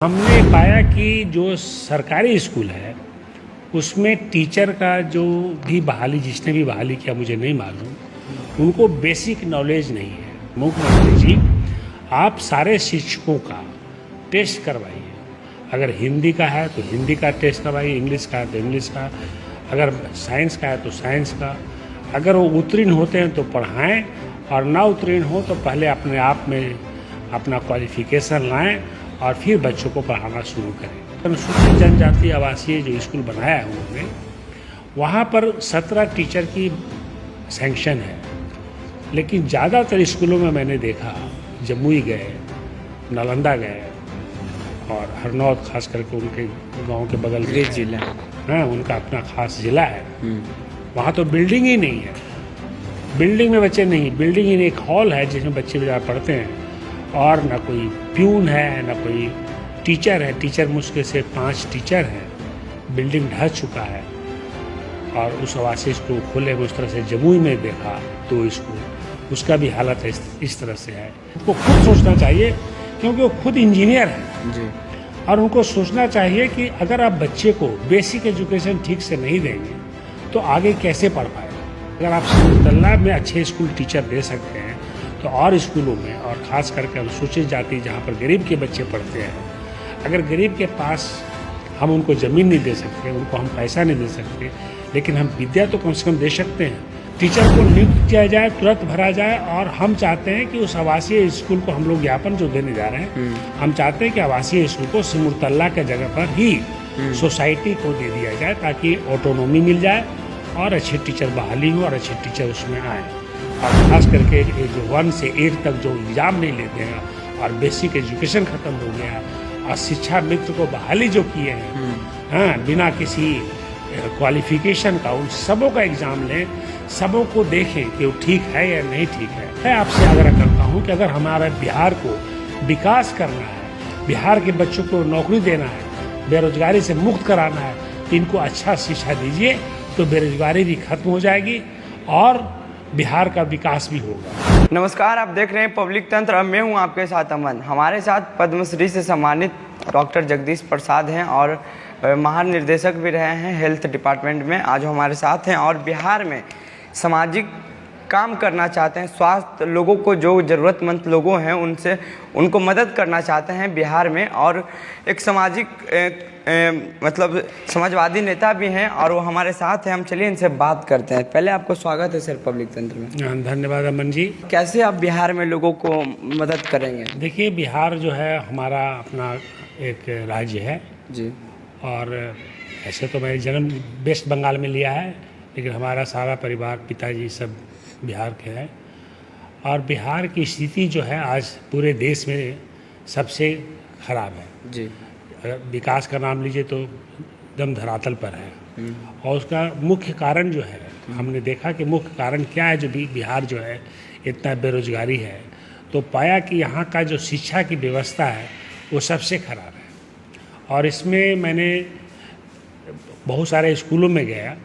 हमने पाया कि जो सरकारी स्कूल है उसमें टीचर का जो भी बहाली जिसने भी बहाली किया मुझे नहीं मालूम, उनको बेसिक नॉलेज नहीं है। मुख्यमंत्री जी, आप सारे शिक्षकों का टेस्ट करवाइए। अगर हिंदी का है तो हिंदी का टेस्ट करवाइए, इंग्लिश का है तो इंग्लिश का, अगर साइंस का है तो साइंस का। अगर वो उत्तीर्ण होते हैं तो पढ़ाएं, और ना उत्तीर्ण हो तो पहले अपने आप में अपना क्वालिफिकेशन लाएं और फिर बच्चों को पढ़ाना शुरू करें। अनुसूचित जनजाति आवासीय जो स्कूल बनाया है उन्होंने, वहाँ पर 17 टीचर की सैंक्शन है, लेकिन ज़्यादातर स्कूलों में मैंने देखा, जमुई गए, नालंदा गए और हरनौत, खास करके उनके गांव के बगल में जिला है, उनका अपना खास जिला है। वहाँ तो बिल्डिंग ही नहीं है, बिल्डिंग में बच्चे नहीं, बिल्डिंग ही नहीं, एक हॉल है जिसमें बच्चे पढ़ते हैं, और ना कोई प्यून है ना कोई टीचर है। टीचर मुश्किल से 5 टीचर हैं, बिल्डिंग ढह चुका है। और उस आवासीय स्कूल खुले में उस तरह से जमुई में देखा 2 स्कूल, उसका भी हालत इस तरह से है। उनको खुद सोचना चाहिए, क्योंकि वो खुद इंजीनियर हैं जी। और उनको सोचना चाहिए कि अगर आप बच्चे को बेसिक एजुकेशन ठीक से नहीं देंगे तो आगे कैसे पढ़ पाएगा। अगर आप सिमुलतला में अच्छे स्कूल टीचर दे सकते हैं तो और स्कूलों में, और ख़ास करके अनुसूचित जाति जहाँ पर गरीब के बच्चे पढ़ते हैं, अगर गरीब के पास हम उनको ज़मीन नहीं दे सकते, उनको हम पैसा नहीं दे सकते, लेकिन हम विद्या तो कम से कम दे सकते हैं। टीचर को नियुक्त किया जाए, तुरंत भरा जाए। और हम चाहते हैं कि उस आवासीय स्कूल को, हम लोग ज्ञापन जो देने जा रहे हैं, हम चाहते हैं कि आवासीय स्कूल को सिमुलतला के जगह पर ही सोसाइटी को दे दिया जाए, ताकि ऑटोनॉमी मिल जाए और अच्छे टीचर बहाली हो और अच्छे टीचर उसमें आए। और खास करके जो 1 से 8 तक जो एग्ज़ाम नहीं लेते हैं और बेसिक एजुकेशन ख़त्म हो गया, और शिक्षा मित्र को बहाली जो किए हैं, हाँ, बिना किसी क्वालिफिकेशन का, उन सबों का एग्ज़ाम लें, सबों को देखें कि वो ठीक है या नहीं ठीक है। मैं आपसे आग्रह करता हूँ कि अगर हमारे बिहार को विकास करना है, बिहार के बच्चों को नौकरी देना है, बेरोजगारी से मुक्त कराना है, तो इनको अच्छा शिक्षा दीजिए, तो बेरोजगारी भी खत्म हो जाएगी और बिहार का विकास भी होगा। नमस्कार, आप देख रहे हैं पब्लिक तंत्र और मैं हूं आपके साथ अमन। हमारे साथ पद्मश्री से सम्मानित डॉक्टर जगदीश प्रसाद हैं और महानिर्देशक भी रहे हैं हेल्थ डिपार्टमेंट में। आज हमारे साथ हैं और बिहार में सामाजिक काम करना चाहते हैं, स्वास्थ्य लोगों को, जो ज़रूरतमंद लोगों हैं उनसे उनको मदद करना चाहते हैं बिहार में, और एक सामाजिक मतलब समाजवादी नेता भी हैं और वो हमारे साथ हैं। हम चलिए इनसे बात करते हैं। पहले आपको स्वागत है सर पब्लिक तंत्र में। धन्यवाद अमन जी। कैसे आप बिहार में लोगों को मदद करेंगे? देखिए, बिहार जो है हमारा अपना एक राज्य है जी। और ऐसे तो मैं जन्म वेस्ट बंगाल में लिया है, लेकिन हमारा सारा परिवार, पिताजी सब बिहार के हैं। और बिहार की स्थिति जो है आज पूरे देश में सबसे ख़राब है जी। अगर विकास का नाम लीजिए तो एकदम धरातल पर है। और उसका मुख्य कारण जो है, हमने देखा कि मुख्य कारण क्या है जो बिहार जो है इतना बेरोजगारी है, तो पाया कि यहाँ का जो शिक्षा की व्यवस्था है वो सबसे ख़राब है। और इसमें मैंने बहुत सारे स्कूलों में गया,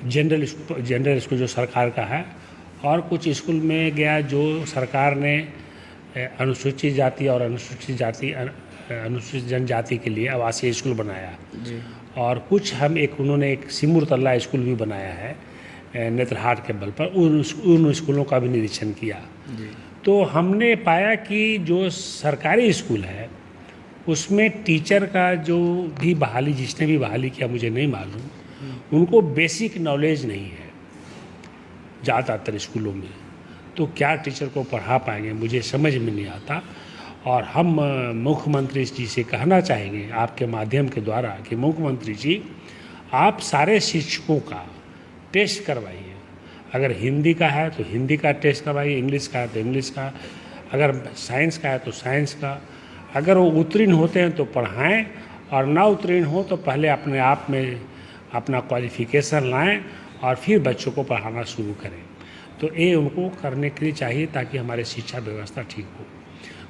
जनरल स्कूल जो सरकार का है, और कुछ स्कूल में गया जो सरकार ने अनुसूचित जाति और अनुसूचित जनजाति के लिए आवासीय स्कूल बनाया जी। और कुछ उन्होंने एक सिमुलतला स्कूल भी बनाया है नेत्रहाट के बल पर, उन स्कूलों का भी निरीक्षण किया जी। तो हमने पाया कि जो सरकारी स्कूल है उसमें टीचर का जो भी बहाली जिसने भी बहाली किया मुझे नहीं मालूम, उनको बेसिक नॉलेज नहीं है ज़्यादातर स्कूलों में। तो क्या टीचर को पढ़ा पाएंगे, मुझे समझ में नहीं आता। और हम मुख्यमंत्री जी से कहना चाहेंगे आपके माध्यम के द्वारा कि मुख्यमंत्री जी, आप सारे शिक्षकों का टेस्ट करवाइए। अगर हिंदी का है तो हिंदी का टेस्ट करवाइए, इंग्लिश का है तो इंग्लिश का, अगर साइंस का है तो साइंस का। अगर वो उत्तीर्ण होते हैं तो पढ़ाएं, और ना उत्तीर्ण हो तो पहले अपने आप में अपना क्वालिफिकेशन लाएं और फिर बच्चों को पढ़ाना शुरू करें। तो ये उनको करने के लिए चाहिए, ताकि हमारे शिक्षा व्यवस्था ठीक हो।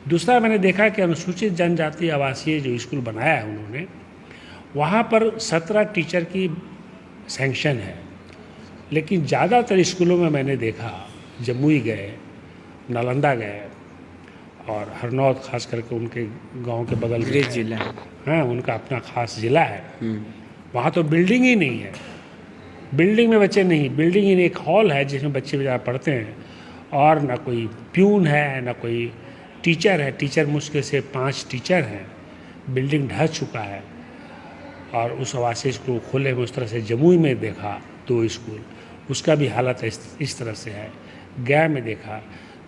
दूसरा, मैंने देखा कि अनुसूचित जनजाति आवासीय जो स्कूल बनाया है उन्होंने, वहाँ पर 17 टीचर की सैंक्शन है, लेकिन ज़्यादातर स्कूलों में मैंने देखा, जमुई गए, नालंदा गए और हरनौत खास करके उनके गांव के बगल में गृह है। जिला। हाँ, उनका अपना खास ज़िला है। वहाँ तो बिल्डिंग ही नहीं है, बिल्डिंग में बच्चे नहीं, बिल्डिंग ही नहीं, एक हॉल है जिसमें बच्चे बेचारा पढ़ते हैं, और ना कोई प्यून है ना कोई टीचर है। टीचर मुश्किल से 5 टीचर हैं, बिल्डिंग ढह चुका है। और उस आवासीय स्कूल खोले में उस तरह से जमुई में देखा 2 स्कूल, उसका भी हालत इस तरह से है। गया में देखा,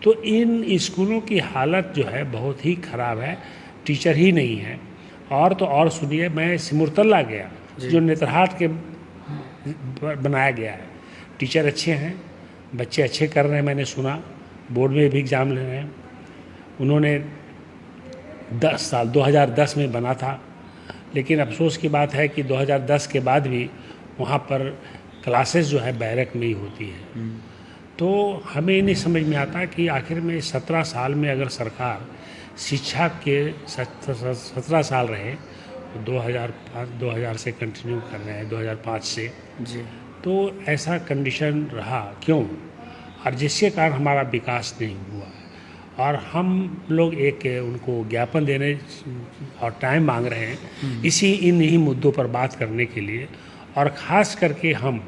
तो इन स्कूलों की हालत जो है बहुत ही ख़राब है, टीचर ही नहीं है। और तो और सुनिए, मैं सिमुरतल्ला गया जो नेतरहाट के बनाया गया है, टीचर अच्छे हैं, बच्चे अच्छे कर रहे हैं, मैंने सुना बोर्ड में भी एग्ज़ाम ले रहे हैं। उन्होंने 2010 में बना था, लेकिन अफसोस की बात है कि 2010 के बाद भी वहाँ पर क्लासेस जो है बैरक में ही होती है। तो हमें नहीं समझ में आता कि आखिर में 17 साल में अगर सरकार शिक्षा के 17 साल रहे, 2000 से कंटिन्यू कर रहे हैं, 2005 से जी। तो ऐसा कंडीशन रहा क्यों, और जिसके कारण हमारा विकास नहीं हुआ। और हम लोग एक उनको ज्ञापन देने और टाइम मांग रहे हैं इन्हीं मुद्दों पर बात करने के लिए। और ख़ास करके हम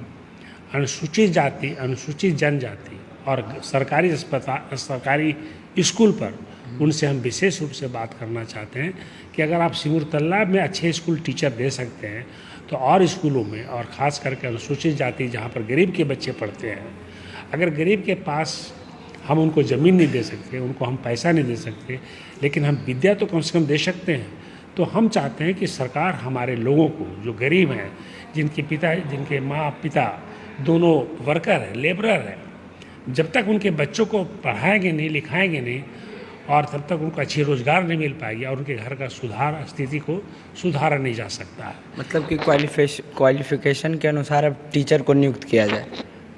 अनुसूचित जाति, अनुसूचित जनजाति और सरकारी स्कूल पर उनसे हम विशेष रूप से बात करना चाहते हैं कि अगर आप सिमुरतल्ला में अच्छे स्कूल टीचर दे सकते हैं तो और स्कूलों में, और ख़ास करके अनुसूचित जाति जहाँ पर गरीब के बच्चे पढ़ते हैं, अगर गरीब के पास हम उनको ज़मीन नहीं दे सकते, उनको हम पैसा नहीं दे सकते, लेकिन हम विद्या तो कम से कम दे सकते हैं। तो हम चाहते हैं कि सरकार हमारे लोगों को, जो गरीब हैं, जिनके माँ पिता दोनों वर्कर हैं, लेबरर हैं, जब तक उनके बच्चों को पढ़ाएंगे नहीं, लिखाएंगे नहीं, और तब तक उनको अच्छी रोज़गार नहीं मिल पाएगी और उनके घर का स्थिति को सुधारा नहीं जा सकता है। मतलब कि क्वालिफिकेशन के अनुसार अब टीचर को नियुक्त किया जाए,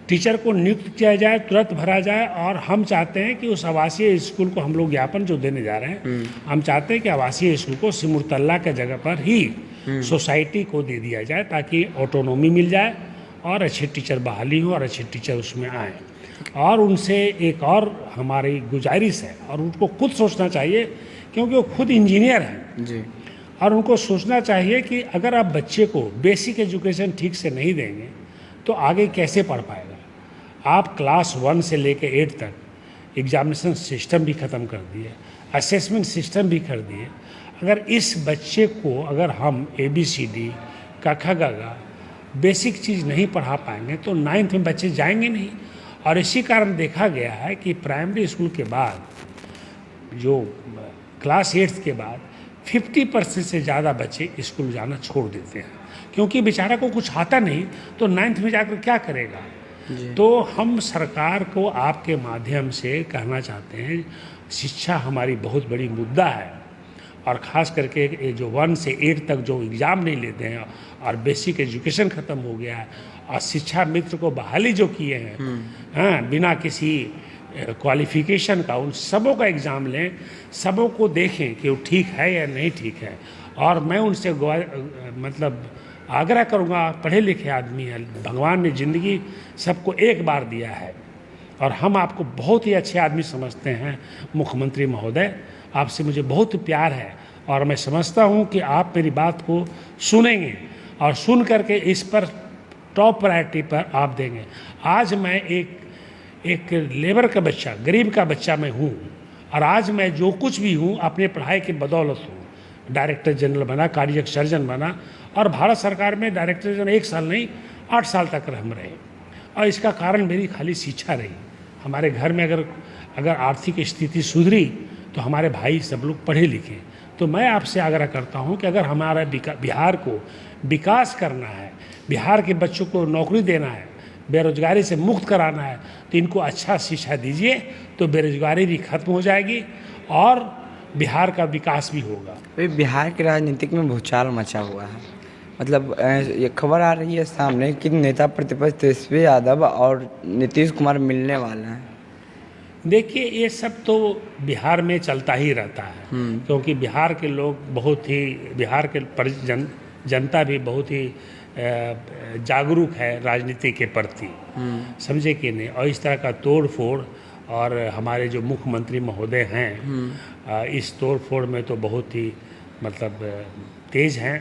टीचर को नियुक्त किया जाए, तुरंत भरा जाए। और हम चाहते हैं कि उस आवासीय स्कूल को, हम लोग ज्ञापन जो देने जा रहे हैं, हम चाहते हैं कि आवासीय स्कूल को सिमुरतल्ला के जगह पर ही सोसाइटी को दे दिया जाए, ताकि ऑटोनॉमी मिल जाए और अच्छे टीचर बहाली हो और अच्छे टीचर उसमें आएँ। और उनसे एक और हमारी गुजारिश है, और उनको खुद सोचना चाहिए क्योंकि वो खुद इंजीनियर हैं जी। और उनको सोचना चाहिए कि अगर आप बच्चे को बेसिक एजुकेशन ठीक से नहीं देंगे तो आगे कैसे पढ़ पाएगा। आप क्लास 1 से लेकर 8 तक एग्जामिनेशन सिस्टम भी ख़त्म कर दिए, असेसमेंट सिस्टम भी कर दिए। अगर इस बच्चे को अगर हम ABCD क ख ग घ बेसिक चीज़ नहीं पढ़ा पाएंगे तो 9th में बच्चे जाएंगे नहीं। और इसी कारण देखा गया है कि प्राइमरी स्कूल के बाद, जो क्लास 8 के बाद 50% से ज़्यादा बच्चे स्कूल जाना छोड़ देते हैं, क्योंकि बेचारा को कुछ आता नहीं तो 9th में जाकर क्या करेगा। तो हम सरकार को आपके माध्यम से कहना चाहते हैं, शिक्षा हमारी बहुत बड़ी मुद्दा है, और ख़ास करके जो 1 से 8 तक जो एग्ज़ाम नहीं लेते हैं और बेसिक एजुकेशन ख़त्म हो गया है, और शिक्षा मित्र को बहाली जो किए हैं, हाँ, बिना किसी क्वालिफिकेशन का, उन सबों का एग्ज़ाम लें, सबों को देखें कि वो ठीक है या नहीं ठीक है। और मैं उनसे मतलब आग्रह करूँगा, पढ़े लिखे आदमी है, भगवान ने ज़िंदगी सबको एक बार दिया है, और हम आपको बहुत ही अच्छे आदमी समझते हैं मुख्यमंत्री महोदय, आपसे मुझे बहुत प्यार है, और मैं समझता हूँ कि आप मेरी बात को सुनेंगे और सुन करके इस पर टॉप प्रायोरिटी पर आप देंगे। आज मैं एक लेबर का बच्चा, गरीब का बच्चा मैं हूँ, और आज मैं जो कुछ भी हूँ अपने पढ़ाई की बदौलत हूँ। डायरेक्टर जनरल बना, कार्डियक सर्जन बना, और भारत सरकार में डायरेक्टर जनरल 1 साल नहीं 8 साल तक हम रहे, और इसका कारण मेरी खाली शिक्षा रही। हमारे घर में अगर आर्थिक स्थिति सुधरी तो हमारे भाई सब लोग पढ़े लिखे। तो मैं आपसे आग्रह करता हूँ कि अगर हमारा बिहार को विकास करना है, बिहार के बच्चों को नौकरी देना है, बेरोजगारी से मुक्त कराना है, तो इनको अच्छा शिक्षा दीजिए, तो बेरोजगारी भी खत्म हो जाएगी और बिहार का विकास भी होगा। तो बिहार के राजनीतिक में भूचाल मचा हुआ है। मतलब ये खबर आ रही है सामने कि नेता प्रतिपक्ष तेजस्वी यादव और नीतीश कुमार मिलने वाले हैं। देखिए, ये सब तो बिहार में चलता ही रहता है, क्योंकि बिहार के लोग बहुत ही, बिहार के जनता भी बहुत ही जागरूक है राजनीति के प्रति, समझे कि नहीं। और इस तरह का तोड़ फोड़ और हमारे जो मुख्यमंत्री महोदय हैं इस तोड़ फोड़ में तो बहुत ही मतलब तेज़ हैं।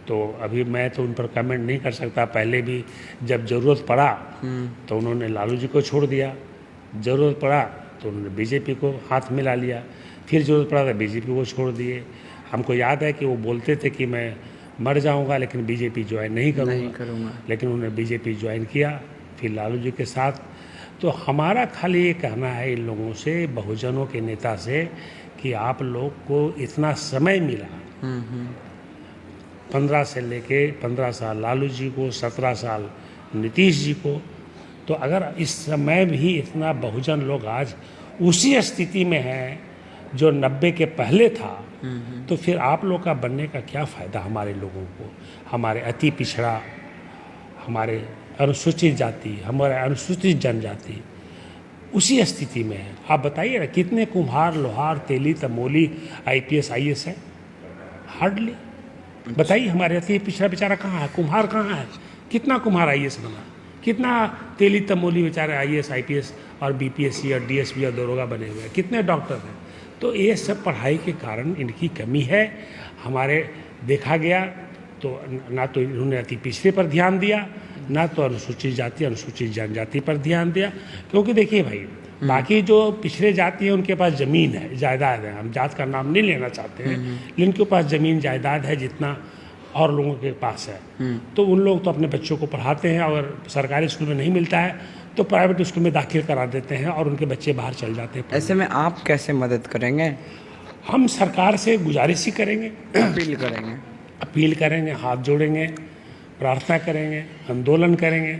तो अभी मैं तो उन पर कमेंट नहीं कर सकता। पहले भी जब ज़रूरत पड़ा तो उन्होंने लालू जी को छोड़ दिया, ज़रूरत पड़ा तो उन्होंने बीजेपी को हाथ मिला लिया, फिर ज़रूरत पड़ा तो बीजेपी को छोड़ दिए। हमको याद है कि वो बोलते थे कि मैं मर जाऊंगा लेकिन बीजेपी ज्वाइन नहीं करूंगा, लेकिन उन्होंने बीजेपी ज्वाइन किया फिर लालू जी के साथ। तो हमारा खाली ये कहना है इन लोगों से, बहुजनों के नेता से, कि आप लोग को इतना समय मिला 15 से लेके 15 साल लालू जी को, 17 साल नीतीश जी को, तो अगर इस समय भी इतना बहुजन लोग आज उसी स्थिति में हैं जो 90 के पहले था, तो फिर आप लोग का बनने का क्या फ़ायदा हमारे लोगों को? हमारे अति पिछड़ा, हमारे अनुसूचित जाति, हमारे अनुसूचित जनजाति उसी स्थिति में है। आप बताइए ना, कितने कुम्हार, लोहार, तेली, तमोली IPS IAS है? हार्डली। बताइए हमारे अति पिछड़ा बेचारा कहाँ है? कुम्हार कहाँ है? कितना कुम्हार IAS बना? कितना तेली तमोली बेचारे IAS IPS और BPSC और DSP और दरोगा बने हुए हैं? कितने डॉक्टर हैं? तो ये सब पढ़ाई के कारण इनकी कमी है। हमारे देखा गया तो ना तो इन्होंने अति पिछड़े पर ध्यान दिया, ना तो अनुसूचित जाति, अनुसूचित जनजाति पर ध्यान दिया। क्योंकि देखिए भाई, बाकी जो पिछड़े जाति हैं उनके पास ज़मीन है, जायदाद है। हम जात का नाम नहीं लेना चाहते हैं, लेकिन उनके पास ज़मीन जायदाद है जितना और लोगों के पास है। तो उन लोग तो अपने बच्चों को पढ़ाते हैं, और सरकारी स्कूल में नहीं मिलता है तो प्राइवेट स्कूल में दाखिल करा देते हैं और उनके बच्चे बाहर चल जाते हैं। ऐसे में आप कैसे मदद करेंगे? हम सरकार से गुजारिश ही करेंगे, अपील करेंगे, हाथ जोड़ेंगे, प्रार्थना करेंगे, आंदोलन करेंगे।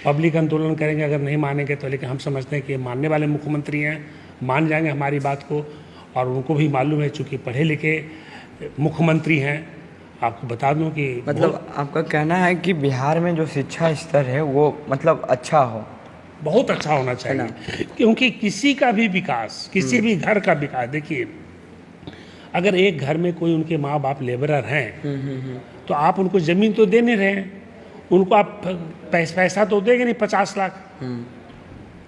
पब्लिक आंदोलन करेंगे अगर नहीं मानेंगे तो। लेकिन हम समझते हैं कि मानने वाले मुख्यमंत्री हैं, मान जाएंगे हमारी बात को, और उनको भी मालूम है चूँकि पढ़े लिखे मुख्यमंत्री हैं। आपको बता दूं कि मतलब आपका कहना है कि बिहार में जो शिक्षा स्तर है वो मतलब अच्छा हो, बहुत अच्छा होना चाहिए। क्योंकि किसी का भी विकास, किसी भी घर का विकास, देखिए अगर एक घर में कोई उनके माँ बाप लेबरर हैं तो आप उनको ज़मीन तो दे नहीं रहे हैं, उनको आप पैसा तो देंगे नहीं 50 लाख।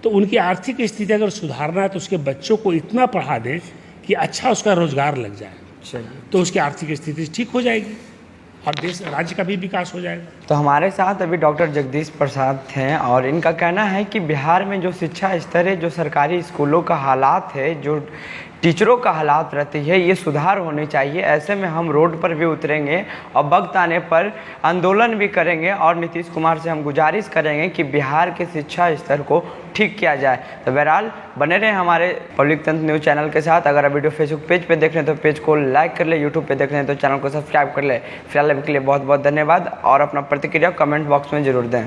तो उनकी आर्थिक स्थिति अगर सुधारना है तो उसके बच्चों को इतना पढ़ा दें कि अच्छा उसका रोजगार लग जाए, तो उसकी आर्थिक स्थिति ठीक हो जाएगी और देश राज्य का भी विकास हो जाएगा। तो हमारे साथ अभी डॉक्टर जगदीश प्रसाद हैं और इनका कहना है कि बिहार में जो शिक्षा स्तर है, जो सरकारी स्कूलों का हालात है, जो टीचरों का हालात रहती है, ये सुधार होनी चाहिए। ऐसे में हम रोड पर भी उतरेंगे और वक्त आने पर आंदोलन भी करेंगे और नीतीश कुमार से हम गुजारिश करेंगे कि बिहार के शिक्षा स्तर को ठीक किया जाए। तो बहरहाल बने रहे हमारे पब्लिक तंत्र न्यूज़ चैनल के साथ। अगर आप वीडियो फेसबुक पेज पे देख रहे हैं तो पेज को लाइक कर ले, यूट्यूब पे देख रहे हैं तो चैनल को सब्सक्राइब कर ले। फिलहाल अभी के लिए बहुत बहुत धन्यवाद और अपना प्रतिक्रिया कमेंट बॉक्स में जरूर दें।